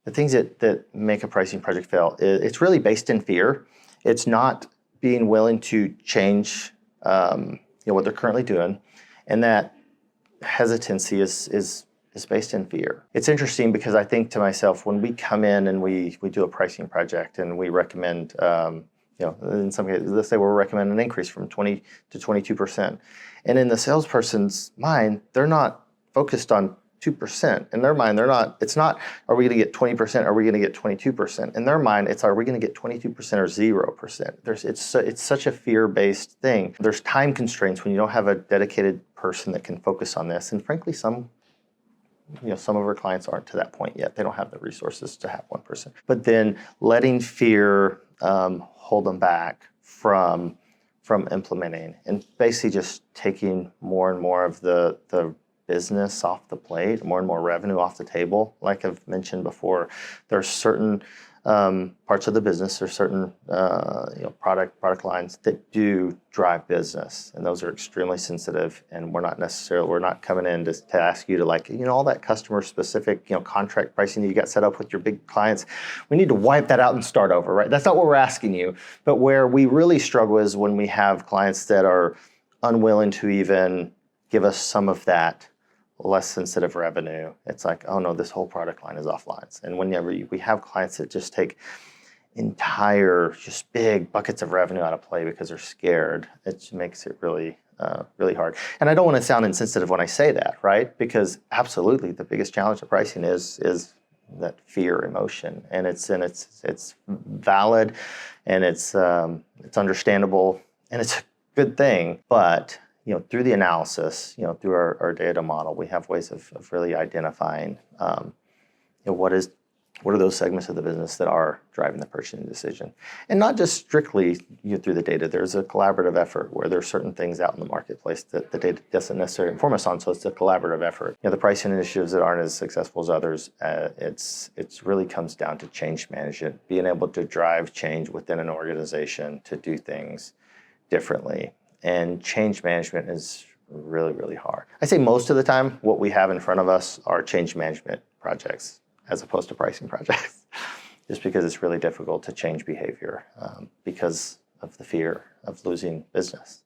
the things that make a pricing project fail, it's really based in fear. It's not being willing to change what they're currently doing, and that hesitancy is based in fear. It's interesting because I think to myself, when we come in and we do a pricing project and we recommend, in some cases, let's say we'll recommend an increase from 20 to 22%. And in the salesperson's mind, they're not focused on 2%. In their mind, it's not, are we going to get 20%? Are we going to get 22%? In their mind, it's, are we going to get 22% or 0%? It's such a fear-based thing. There's time constraints when you don't have a dedicated person that can focus on this. And frankly, some of our clients aren't to that point yet. They don't have the resources to have one person. But then letting fear hold them back from implementing, and basically just taking more and more of the business off the plate, more and more revenue off the table. Like I've mentioned before, there are certain parts of the business, there's certain product lines that do drive business, and those are extremely sensitive. And we're not coming in to ask you to all that customer specific contract pricing that you got set up with your big clients. We need to wipe that out and start over, right? That's not what we're asking you. But where we really struggle is when we have clients that are unwilling to even give us some of that less sensitive revenue. It's like, oh no, this whole product line is off lines. And whenever we have clients that just take entire, just big buckets of revenue out of play because they're scared, it makes it really, really hard. And I don't want to sound insensitive when I say that, right? Because absolutely, the biggest challenge of pricing is that fear emotion, and it's valid, and it's understandable, and it's a good thing. But through the analysis, through our data model, we have ways of really identifying, what are those segments of the business that are driving the purchasing decision, and not just strictly through the data. There's a collaborative effort where there's certain things out in the marketplace that the data doesn't necessarily inform us on. So it's a collaborative effort. The pricing initiatives that aren't as successful as others, it's really comes down to change management, being able to drive change within an organization to do things differently. And change management is really, really hard. I say most of the time, what we have in front of us are change management projects as opposed to pricing projects, just because it's really difficult to change behavior because of the fear of losing business.